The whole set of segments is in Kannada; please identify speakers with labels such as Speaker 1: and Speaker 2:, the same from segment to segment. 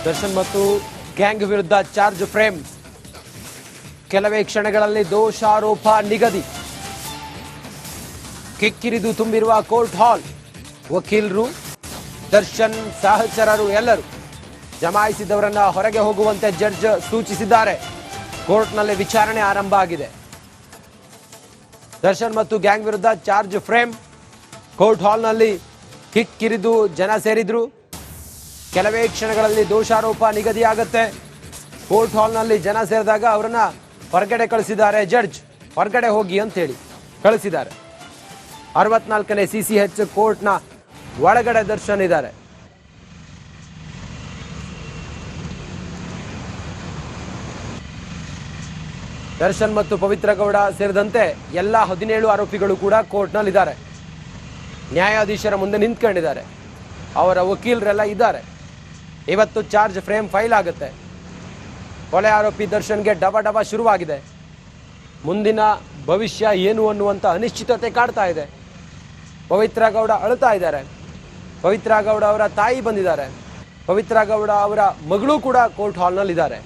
Speaker 1: ದರ್ಶನ್ ಮತ್ತು ಗ್ಯಾಂಗ್ ವಿರುದ್ಧ ಚಾರ್ಜ್ ಫ್ರೇಮ್. ಕೆಲವೇ ಕ್ಷಣಗಳಲ್ಲಿ ದೋಷಾರೋಪ ನಿಗದಿ. ಕಿಕ್ಕಿರಿದು ತುಂಬಿರುವ ಕೋರ್ಟ್ ಹಾಲ್. ವಕೀಲರು, ದರ್ಶನ್ ಸಹಚರರು ಎಲ್ಲರೂ ಜಮಾಯಿಸಿದವರನ್ನ ಹೊರಗೆ ಹೋಗುವಂತೆ ಜಡ್ಜ್ ಸೂಚಿಸಿದ್ದಾರೆ. ಕೋರ್ಟ್ನಲ್ಲಿ ವಿಚಾರಣೆ ಆರಂಭ ಆಗಿದೆ. ದರ್ಶನ್ ಮತ್ತು ಗ್ಯಾಂಗ್ ವಿರುದ್ಧ ಚಾರ್ಜ್ ಫ್ರೇಮ್. ಕೋರ್ಟ್ ಹಾಲ್ನಲ್ಲಿ ಕಿಕ್ಕಿರಿದು ಜನ ಸೇರಿದ್ರು. ಕೆಲವೇ ಕ್ಷಣಗಳಲ್ಲಿ ದೋಷಾರೋಪ ನಿಗದಿಯಾಗುತ್ತೆ. ಕೋರ್ಟ್ ಹಾಲ್ನಲ್ಲಿ ಜನ ಸೇರಿದಾಗ ಅವರನ್ನ ಹೊರಗಡೆ ಕಳಿಸಿದ್ದಾರೆ ಜಡ್ಜ್. ಹೊರಗಡೆ ಹೋಗಿ ಅಂತ ಹೇಳಿ ಕಳಿಸಿದ್ದಾರೆ. 64ನೇ CCH ಕೋರ್ಟ್ನ ಒಳಗಡೆ ದರ್ಶನ್ ಇದ್ದಾರೆ. ದರ್ಶನ್ ಮತ್ತು ಪವಿತ್ರ ಗೌಡ ಸೇರಿದಂತೆ ಎಲ್ಲ 17 ಆರೋಪಿಗಳು ಕೂಡ ಕೋರ್ಟ್ನಲ್ಲಿದ್ದಾರೆ. ನ್ಯಾಯಾಧೀಶರ ಮುಂದೆ ನಿಂತ್ಕೊಂಡಿದ್ದಾರೆ. ಅವರ ವಕೀಲರೆಲ್ಲ ಇದ್ದಾರೆ. ಇವತ್ತು ಚಾರ್ಜ್ ಫ್ರೇಮ್ ಫೈಲ್ ಆಗುತ್ತೆ. ಕೊಲೆ ಆರೋಪಿ ದರ್ಶನ್ಗೆ ಡಬ ಶುರುವಾಗಿದೆ. ಮುಂದಿನ ಭವಿಷ್ಯ ಏನು ಅನ್ನುವಂಥ ಅನಿಶ್ಚಿತತೆ ಕಾಡ್ತಾ ಇದೆ. ಪವಿತ್ರ ಗೌಡ ಅಳ್ತಾ ಇದ್ದಾರೆ. ಪವಿತ್ರ ಗೌಡ ಅವರ ತಾಯಿ ಬಂದಿದ್ದಾರೆ. ಪವಿತ್ರ ಗೌಡ ಅವರ ಮಗಳು ಕೂಡ ಕೋರ್ಟ್ ಹಾಲ್ನಲ್ಲಿದ್ದಾರೆ.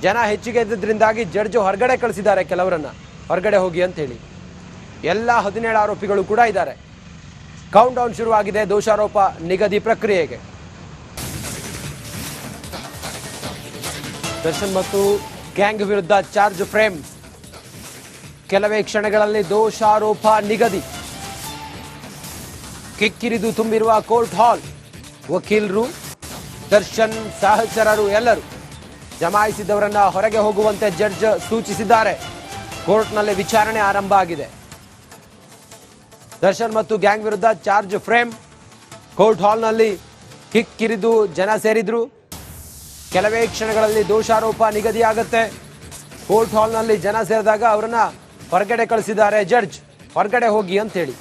Speaker 1: ಜನ ಹೆಚ್ಚಿಗೆ ಇದ್ದದ್ರಿಂದಾಗಿ ಜಡ್ಜ್ ಹೊರಗಡೆ ಕಳಿಸಿದ್ದಾರೆ ಕೆಲವರನ್ನ, ಹೊರಗಡೆ ಹೋಗಿ ಅಂತ ಹೇಳಿ. ಎಲ್ಲ 17 ಆರೋಪಿಗಳು ಕೂಡ ಇದ್ದಾರೆ. ಕೌಂಟ್ ಡೌನ್ ಶುರುವಾಗಿದೆ ದೋಷಾರೋಪ ನಿಗದಿ ಪ್ರಕ್ರಿಯೆಗೆ. ದರ್ಶನ್ ಮತ್ತು ಗ್ಯಾಂಗ್ ವಿರುದ್ಧ ಚಾರ್ಜ್ ಫ್ರೇಮ್. ಕೆಲವೇ ಕ್ಷಣಗಳಲ್ಲಿ ದೋಷಾರೋಪ ನಿಗದಿ. ಕಿಕ್ಕಿರಿದು ತುಂಬಿರುವ ಕೋರ್ಟ್ ಹಾಲ್. ವಕೀಲರು, ದರ್ಶನ್ ಸಹಚರರು ಎಲ್ಲರೂ ಜಮಾಯಿಸಿದವರನ್ನ ಹೊರಗೆ ಹೋಗುವಂತೆ ಜಡ್ಜ್ ಸೂಚಿಸಿದ್ದಾರೆ. ಕೋರ್ಟ್ನಲ್ಲಿ ವಿಚಾರಣೆ ಆರಂಭ ಆಗಿದೆ. ದರ್ಶನ್ ಮತ್ತು ಗ್ಯಾಂಗ್ ವಿರುದ್ಧ ಚಾರ್ಜ್ ಫ್ರೇಮ್. ಕೋರ್ಟ್ ಹಾಲ್ನಲ್ಲಿ ಕಿಕ್ಕಿರಿದು ಜನ ಸೇರಿದ್ರು. ಕೆಲವೇ ಕ್ಷಣಗಳಲ್ಲಿ ದೋಷಾರೋಪ ನಿಗದಿಯಾಗುತ್ತೆ. ಕೋರ್ಟ್ ಹಾಲ್ನಲ್ಲಿ ಜನ ಸೇರಿದಾಗ ಅವರನ್ನ ಹೊರಗಡೆ ಕಳಿಸಿದ್ದಾರೆ ಜಡ್ಜ್. ಹೊರಗಡೆ ಹೋಗಿ ಅಂತ ಹೇಳಿ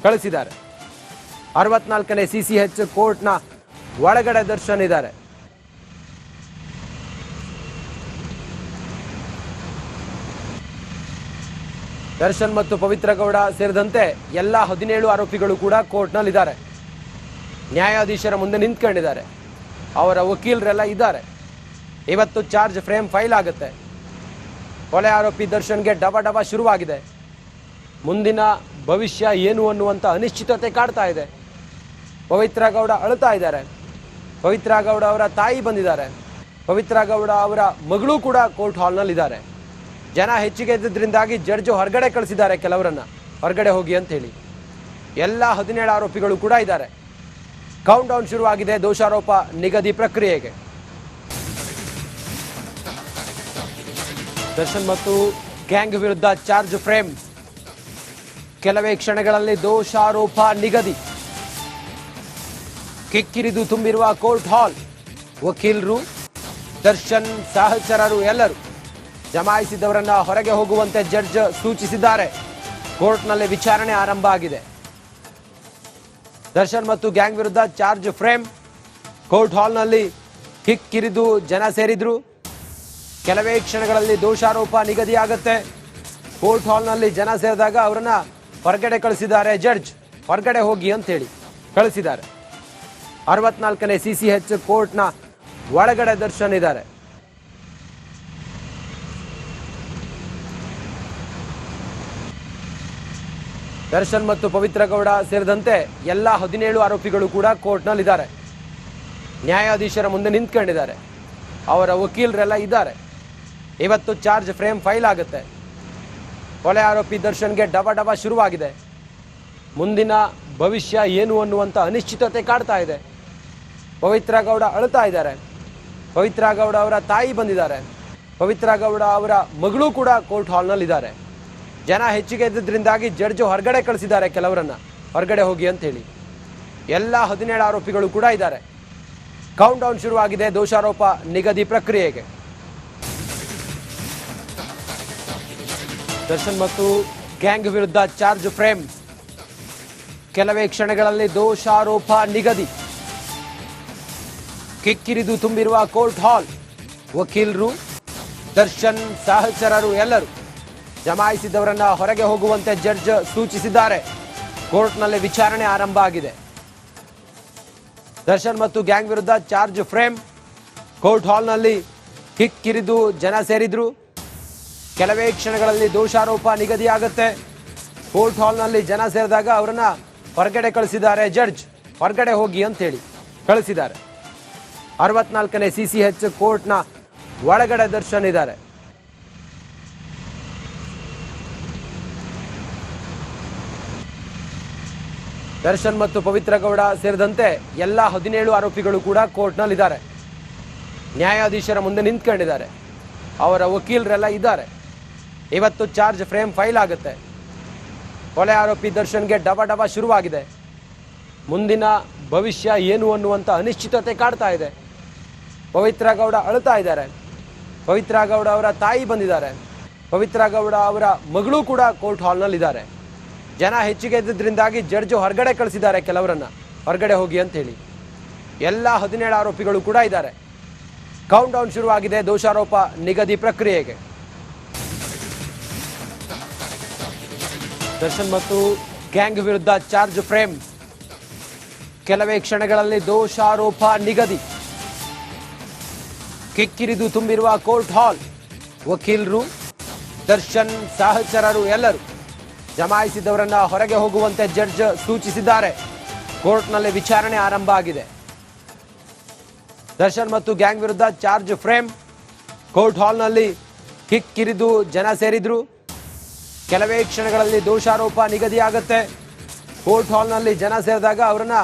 Speaker 1: ಕಳಿಸಿದ್ದಾರೆ. 64ನೇ CCH ಕೋರ್ಟ್ನ ಒಳಗಡೆ ದರ್ಶನ್ ಇದ್ದಾರೆ. ದರ್ಶನ್ ಮತ್ತು ಪವಿತ್ರ ಗೌಡ ಸೇರಿದಂತೆ ಎಲ್ಲ 17 ಆರೋಪಿಗಳು ಕೂಡ ಕೋರ್ಟ್ನಲ್ಲಿದ್ದಾರೆ. ನ್ಯಾಯಾಧೀಶರ ಮುಂದೆ ನಿಂತ್ಕೊಂಡಿದ್ದಾರೆ. ಅವರ ವಕೀಲರೆಲ್ಲ ಇದ್ದಾರೆ. ಇವತ್ತು ಚಾರ್ಜ್ ಫ್ರೇಮ್ ಫೈಲ್ ಆಗುತ್ತೆ. ಕೊಲೆ ಆರೋಪಿ ದರ್ಶನ್ಗೆ ಡಬ ಶುರುವಾಗಿದೆ. ಮುಂದಿನ ಭವಿಷ್ಯ ಏನು ಅನ್ನುವಂಥ ಅನಿಶ್ಚಿತತೆ ಕಾಡ್ತಾ ಇದೆ. ಪವಿತ್ರ ಗೌಡ ಅಳ್ತಾ ಇದ್ದಾರೆ. ಪವಿತ್ರ ಗೌಡ ಅವರ ತಾಯಿ ಬಂದಿದ್ದಾರೆ. ಪವಿತ್ರ ಗೌಡ ಅವರ ಮಗಳು ಕೂಡ ಕೋರ್ಟ್ ಹಾಲ್ನಲ್ಲಿದ್ದಾರೆ. ಜನ ಹೆಚ್ಚಿಗೆ ಇದ್ದದ್ರಿಂದಾಗಿ ಜಡ್ಜ್ ಹೊರಗಡೆ ಕಳಿಸಿದ್ದಾರೆ ಕೆಲವರನ್ನ, ಹೊರಗಡೆ ಹೋಗಿ ಅಂತ ಹೇಳಿ. ಎಲ್ಲ 17 ಆರೋಪಿಗಳು ಕೂಡ ಇದ್ದಾರೆ. ಕೌಂಟ್ ಡೌನ್ ಶುರುವಾಗಿದೆ ದೋಷಾರೋಪ ನಿಗದಿ ಪ್ರಕ್ರಿಯೆಗೆ. ದರ್ಶನ್ ಮತ್ತು ಗ್ಯಾಂಗ್ ವಿರುದ್ಧ ಚಾರ್ಜ್ ಫ್ರೇಮ್. ಕೆಲವೇ ಕ್ಷಣಗಳಲ್ಲಿ ದೋಷಾರೋಪ ನಿಗದಿ. ಕಿಕ್ಕಿರಿದು ತುಂಬಿರುವ ಕೋರ್ಟ್ ಹಾಲ್. ವಕೀಲರು, ದರ್ಶನ್ ಸಹಚರರು ಎಲ್ಲರೂ ಜಮಾಯಿಸಿದವರನ್ನ ಹೊರಗೆ ಹೋಗುವಂತೆ ಜಡ್ಜ್ ಸೂಚಿಸಿದ್ದಾರೆ. ಕೋರ್ಟ್ನಲ್ಲಿ ವಿಚಾರಣೆ ಆರಂಭ ಆಗಿದೆ. ದರ್ಶನ್ ಮತ್ತು ಗ್ಯಾಂಗ್ ವಿರುದ್ಧ ಚಾರ್ಜ್ ಫ್ರೇಮ್. ಕೋರ್ಟ್ ಹಾಲ್ನಲ್ಲಿ ಕಿಕ್ಕಿರಿದು ಜನ ಸೇರಿದ್ರು. ಕೆಲವೇ ಕ್ಷಣಗಳಲ್ಲಿ ದೋಷಾರೋಪ ನಿಗದಿಯಾಗುತ್ತೆ. ಕೋರ್ಟ್ ಹಾಲ್ನಲ್ಲಿ ಜನ ಸೇರಿದಾಗ ಅವರನ್ನ ಹೊರಗಡೆ ಕಳಿಸಿದ್ದಾರೆ ಜಡ್ಜ್. ಹೊರಗಡೆ ಹೋಗಿ ಅಂತ ಹೇಳಿ ಕಳಿಸಿದ್ದಾರೆ. 64ನೇ CCH ಕೋರ್ಟ್ನ ಒಳಗಡೆ ದರ್ಶನ್ ಇದ್ದಾರೆ. ದರ್ಶನ್ ಮತ್ತು ಪವಿತ್ರ ಗೌಡ ಸೇರಿದಂತೆ ಎಲ್ಲ 17 ಆರೋಪಿಗಳು ಕೂಡ ಕೋರ್ಟ್ನಲ್ಲಿದ್ದಾರೆ. ನ್ಯಾಯಾಧೀಶರ ಮುಂದೆ ನಿಂತ್ಕೊಂಡಿದ್ದಾರೆ. ಅವರ ವಕೀಲರೆಲ್ಲ ಇದ್ದಾರೆ. ಇವತ್ತು ಚಾರ್ಜ್ ಫ್ರೇಮ್ ಫೈಲ್ ಆಗುತ್ತೆ. ಕೊಲೆ ಆರೋಪಿ ದರ್ಶನ್ಗೆ ಡಬ ಶುರುವಾಗಿದೆ. ಮುಂದಿನ ಭವಿಷ್ಯ ಏನು ಅನ್ನುವಂಥ ಅನಿಶ್ಚಿತತೆ ಕಾಡ್ತಾ ಇದೆ. ಪವಿತ್ರ ಗೌಡ ಅಳ್ತಾ ಇದ್ದಾರೆ. ಪವಿತ್ರ ಗೌಡ ಅವರ ತಾಯಿ ಬಂದಿದ್ದಾರೆ. ಪವಿತ್ರ ಗೌಡ ಅವರ ಮಗಳು ಕೂಡ ಕೋರ್ಟ್ ಹಾಲ್ನಲ್ಲಿದ್ದಾರೆ. ಜನ ಹೆಚ್ಚಿಗೆ ಇದ್ದದ್ರಿಂದಾಗಿ ಜಡ್ಜ್ ಹೊರಗಡೆ ಕಳಿಸಿದ್ದಾರೆ ಕೆಲವರನ್ನ, ಹೊರಗಡೆ ಹೋಗಿ ಅಂತ ಹೇಳಿ. ಎಲ್ಲ 17 ಆರೋಪಿಗಳು ಕೂಡ ಇದ್ದಾರೆ. ಕೌಂಟ್ ಡೌನ್ ಶುರುವಾಗಿದೆ ದೋಷಾರೋಪ ನಿಗದಿ ಪ್ರಕ್ರಿಯೆಗೆ. ದರ್ಶನ್ ಮತ್ತು ಗ್ಯಾಂಗ್ ವಿರುದ್ಧ ಚಾರ್ಜ್ ಫ್ರೇಮ್. ಕೆಲವೇ ಕ್ಷಣಗಳಲ್ಲಿ ದೋಷಾರೋಪ ನಿಗದಿ. ಕಿಕ್ಕಿರಿದು ತುಂಬಿರುವ ಕೋರ್ಟ್ ಹಾಲ್. ವಕೀಲರು, ದರ್ಶನ್ ಸಹಚರರು ಎಲ್ಲರೂ ಜಮಾಯಿಸಿದವರನ್ನ ಹೊರಗೆ ಹೋಗುವಂತೆ ಜಡ್ಜ್ ಸೂಚಿಸಿದ್ದಾರೆ. ಕೋರ್ಟ್ನಲ್ಲಿ ವಿಚಾರಣೆ ಆರಂಭ ಆಗಿದೆ. ದರ್ಶನ್ ಮತ್ತು ಗ್ಯಾಂಗ್ ವಿರುದ್ಧ ಚಾರ್ಜ್ ಫ್ರೇಮ್. ಕೋರ್ಟ್ ಹಾಲ್ನಲ್ಲಿ ಕಿಕ್ಕಿರಿದು ಜನ ಸೇರಿದ್ರು. ಕೆಲವೇ ಕ್ಷಣಗಳಲ್ಲಿ ದೋಷಾರೋಪ ನಿಗದಿಯಾಗುತ್ತೆ. ಕೋರ್ಟ್ ಹಾಲ್ನಲ್ಲಿ ಜನ ಸೇರಿದಾಗ ಅವರನ್ನ ಹೊರಗಡೆ ಕಳಿಸಿದ್ದಾರೆ ಜಡ್ಜ್. ಹೊರಗಡೆ ಹೋಗಿ ಅಂತ ಹೇಳಿ ಕಳಿಸಿದ್ದಾರೆ. 64ನೇ CCH ಕೋರ್ಟ್ನ ಒಳಗಡೆ ದರ್ಶನ್ ಇದ್ದಾರೆ. ದರ್ಶನ್ ಮತ್ತು ಪವಿತ್ರ ಗೌಡ ಸೇರಿದಂತೆ ಎಲ್ಲ 17 ಆರೋಪಿಗಳು ಕೂಡ ಕೋರ್ಟ್ನಲ್ಲಿದ್ದಾರೆ. ನ್ಯಾಯಾಧೀಶರ ಮುಂದೆ ನಿಂತ್ಕೊಂಡಿದ್ದಾರೆ. ಅವರ ವಕೀಲರೆಲ್ಲ ಇದ್ದಾರೆ. ಇವತ್ತು ಚಾರ್ಜ್ ಫ್ರೇಮ್ ಫೈಲ್ ಆಗುತ್ತೆ. ಕೊಲೆ ಆರೋಪಿ ದರ್ಶನ್ಗೆ ಡಬ ಶುರುವಾಗಿದೆ. ಮುಂದಿನ ಭವಿಷ್ಯ ಏನು ಅನ್ನುವಂಥ ಅನಿಶ್ಚಿತತೆ ಕಾಡ್ತಾ ಇದೆ. ಪವಿತ್ರ ಗೌಡ ಅಳ್ತಾ ಇದ್ದಾರೆ. ಪವಿತ್ರ ಗೌಡ ಅವರ ತಾಯಿ ಬಂದಿದ್ದಾರೆ. ಪವಿತ್ರ ಗೌಡ ಅವರ ಮಗಳು ಕೂಡ ಕೋರ್ಟ್ ಹಾಲ್ನಲ್ಲಿದ್ದಾರೆ. ಜನ ಹೆಚ್ಚಿಗೆ ಇದ್ದದ್ರಿಂದಾಗಿ ಜಡ್ಜ್ ಹೊರಗಡೆ ಕಳಿಸಿದ್ದಾರೆ ಕೆಲವರನ್ನ, ಹೊರಗಡೆ ಹೋಗಿ ಅಂತ ಹೇಳಿ. ಎಲ್ಲ 17 ಆರೋಪಿಗಳು ಕೂಡ ಇದ್ದಾರೆ. ಕೌಂಟ್ ಡೌನ್ ಶುರುವಾಗಿದೆ ದೋಷಾರೋಪ ನಿಗದಿ ಪ್ರಕ್ರಿಯೆಗೆ. ದರ್ಶನ್ ಮತ್ತು ಗ್ಯಾಂಗ್ ವಿರುದ್ಧ ಚಾರ್ಜ್ ಫ್ರೇಮ್. ಕೆಲವೇ ಕ್ಷಣಗಳಲ್ಲಿ ದೋಷಾರೋಪ ನಿಗದಿ. ಕಿಕ್ಕಿರಿದು ತುಂಬಿರುವ ಕೋರ್ಟ್ ಹಾಲ್. ವಕೀಲರು, ದರ್ಶನ್ ಸಹಚರರು ಎಲ್ಲರೂ ಜಮಾಯಿಸಿದವರನ್ನ ಹೊರಗೆ ಹೋಗುವಂತೆ ಜಡ್ಜ್ ಸೂಚಿಸಿದ್ದಾರೆ. ಕೋರ್ಟ್ನಲ್ಲಿ ವಿಚಾರಣೆ ಆರಂಭ ಆಗಿದೆ. ದರ್ಶನ್ ಮತ್ತು ಗ್ಯಾಂಗ್ ವಿರುದ್ಧ ಚಾರ್ಜ್ ಫ್ರೇಮ್. ಕೋರ್ಟ್ ಹಾಲ್ನಲ್ಲಿ ಕಿಕ್ಕಿರಿದು ಜನ ಸೇರಿದ್ರು. ಕೆಲವೇ ಕ್ಷಣಗಳಲ್ಲಿ ದೋಷಾರೋಪ ನಿಗದಿಯಾಗುತ್ತೆ. ಕೋರ್ಟ್ ಹಾಲ್ನಲ್ಲಿ ಜನ ಸೇರಿದಾಗ ಅವರನ್ನ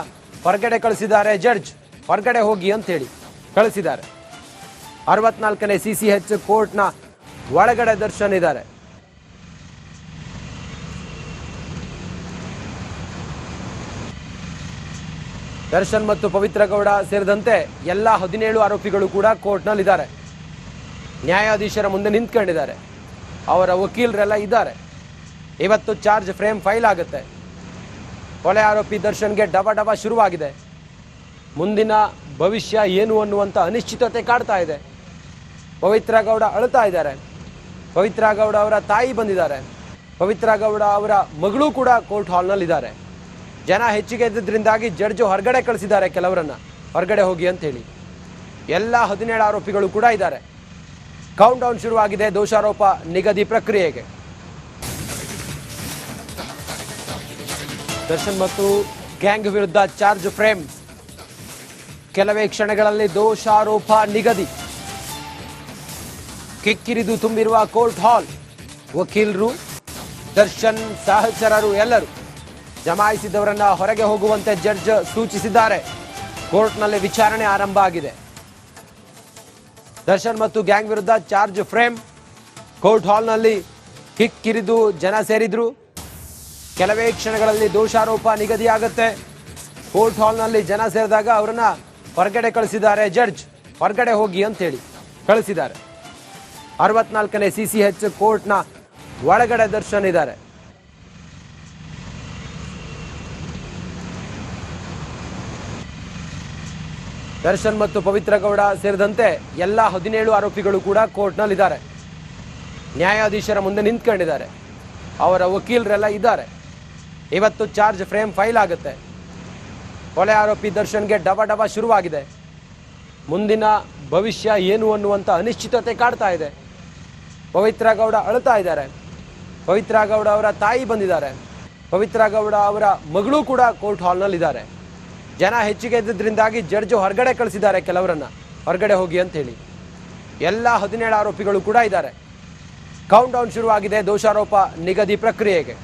Speaker 1: ಹೊರಗಡೆ ಕಳಿಸಿದ್ದಾರೆ ಜಡ್ಜ್. ಹೊರಗಡೆ ಹೋಗಿ ಅಂತ ಹೇಳಿ ಕಳಿಸಿದ್ದಾರೆ. 64ನೇ CCH ಕೋರ್ಟ್ನ ಒಳಗಡೆ ದರ್ಶನ್ ಇದ್ದಾರೆ. ದರ್ಶನ್ ಮತ್ತು ಪವಿತ್ರ ಗೌಡ ಸೇರಿದಂತೆ ಎಲ್ಲ 17 ಆರೋಪಿಗಳು ಕೂಡ ಕೋರ್ಟ್ನಲ್ಲಿದ್ದಾರೆ. ನ್ಯಾಯಾಧೀಶರ ಮುಂದೆ ನಿಂತ್ಕೊಂಡಿದ್ದಾರೆ. ಅವರ ವಕೀಲರೆಲ್ಲ ಇದ್ದಾರೆ. ಇವತ್ತು ಚಾರ್ಜ್ ಫ್ರೇಮ್ ಫೈಲ್ ಆಗುತ್ತೆ. ಕೊಲೆ ಆರೋಪಿ ದರ್ಶನ್ಗೆ ಡಬ ಶುರುವಾಗಿದೆ. ಮುಂದಿನ ಭವಿಷ್ಯ ಏನು ಅನ್ನುವಂಥ ಅನಿಶ್ಚಿತತೆ ಕಾಡ್ತಾ ಇದೆ. ಪವಿತ್ರ ಗೌಡ ಅಳ್ತಾ ಇದ್ದಾರೆ. ಪವಿತ್ರ ಗೌಡ ಅವರ ತಾಯಿ ಬಂದಿದ್ದಾರೆ. ಪವಿತ್ರ ಗೌಡ ಅವರ ಮಗಳು ಕೂಡ ಕೋರ್ಟ್ ಹಾಲ್ನಲ್ಲಿದ್ದಾರೆ. ಜನ ಹೆಚ್ಚಿಗೆ ಇದ್ದದ್ರಿಂದಾಗಿ ಜಡ್ಜ್ ಹೊರಗಡೆ ಕಳಿಸಿದ್ದಾರೆ ಕೆಲವರನ್ನ, ಹೊರಗಡೆ ಹೋಗಿ ಅಂತ ಹೇಳಿ. ಎಲ್ಲ 17 ಆರೋಪಿಗಳು ಕೂಡ ಇದ್ದಾರೆ. ಕೌಂಟ್ ಡೌನ್ ಶುರುವಾಗಿದೆ ದೋಷಾರೋಪ ನಿಗದಿ ಪ್ರಕ್ರಿಯೆಗೆ. ದರ್ಶನ್ ಮತ್ತು ಗ್ಯಾಂಗ್ ವಿರುದ್ಧ ಚಾರ್ಜ್ ಫ್ರೇಮ್. ಕೆಲವೇ ಕ್ಷಣಗಳಲ್ಲಿ ದೋಷಾರೋಪ ನಿಗದಿ. ಕಿಕ್ಕಿರಿದು ತುಂಬಿರುವ ಕೋರ್ಟ್ ಹಾಲ್. ವಕೀಲರು, ದರ್ಶನ್ ಸಹಚರರು ಎಲ್ಲರೂ ಜಮಾಯಿಸಿದವರನ್ನ ಹೊರಗೆ ಹೋಗುವಂತೆ ಜಡ್ಜ್ ಸೂಚಿಸಿದ್ದಾರೆ. ಕೋರ್ಟ್ನಲ್ಲಿ ವಿಚಾರಣೆ ಆರಂಭ ಆಗಿದೆ. ದರ್ಶನ್ ಮತ್ತು ಗ್ಯಾಂಗ್ ವಿರುದ್ಧ ಚಾರ್ಜ್ ಫ್ರೇಮ್. ಕೋರ್ಟ್ ಹಾಲ್ನಲ್ಲಿ ಕಿಕ್ಕಿರಿದು ಜನ ಸೇರಿದ್ರು. ಕೆಲವೇ ಕ್ಷಣಗಳಲ್ಲಿ ದೋಷಾರೋಪ ನಿಗದಿಯಾಗುತ್ತೆ. ಕೋರ್ಟ್ ಹಾಲ್ನಲ್ಲಿ ಜನ ಸೇರಿದಾಗ ಅವರನ್ನ ಹೊರಗಡೆ ಕಳಿಸಿದ್ದಾರೆ ಜಡ್ಜ್. ಹೊರಗಡೆ ಹೋಗಿ ಅಂತ ಹೇಳಿ ಕಳಿಸಿದ್ದಾರೆ. 64ನೇ CCH ಕೋರ್ಟ್ನ ಒಳಗಡೆ ದರ್ಶನ್ ಇದ್ದಾರೆ. ದರ್ಶನ್ ಮತ್ತು ಪವಿತ್ರ ಗೌಡ ಸೇರಿದಂತೆ ಎಲ್ಲ 17 ಆರೋಪಿಗಳು ಕೂಡ ಕೋರ್ಟ್ನಲ್ಲಿದ್ದಾರೆ. ನ್ಯಾಯಾಧೀಶರ ಮುಂದೆ ನಿಂತ್ಕೊಂಡಿದ್ದಾರೆ. ಅವರ ವಕೀಲರೆಲ್ಲ ಇದ್ದಾರೆ. ಇವತ್ತು ಚಾರ್ಜ್ ಫ್ರೇಮ್ ಫೈಲ್ ಆಗುತ್ತೆ. ಕೊಲೆ ಆರೋಪಿ ದರ್ಶನ್ಗೆ ಡಬ ಶುರುವಾಗಿದೆ. ಮುಂದಿನ ಭವಿಷ್ಯ ಏನು ಅನ್ನುವಂಥ ಅನಿಶ್ಚಿತತೆ ಕಾಡ್ತಾ ಇದೆ. ಪವಿತ್ರ ಗೌಡ ಅಳ್ತಾ ಇದ್ದಾರೆ. ಪವಿತ್ರ ಗೌಡ ಅವರ ತಾಯಿ ಬಂದಿದ್ದಾರೆ. ಪವಿತ್ರ ಗೌಡ ಅವರ ಮಗಳು ಕೂಡ ಕೋರ್ಟ್ ಹಾಲ್ನಲ್ಲಿದ್ದಾರೆ. ಜನ ಹೆಚ್ಚಿಗೆ ಇದ್ದದ್ರಿಂದಾಗಿ ಜಡ್ಜ್ ಹೊರಗಡೆ ಕಳಿಸಿದ್ದಾರೆ ಕೆಲವರನ್ನ, ಹೊರಗಡೆ ಹೋಗಿ ಅಂತ ಹೇಳಿ. ಎಲ್ಲ 17 ಆರೋಪಿಗಳು ಕೂಡ ಇದ್ದಾರೆ. ಕೌಂಟ್ ಡೌನ್ ಶುರುವಾಗಿದೆ ದೋಷಾರೋಪ ನಿಗದಿ ಪ್ರಕ್ರಿಯೆಗೆ.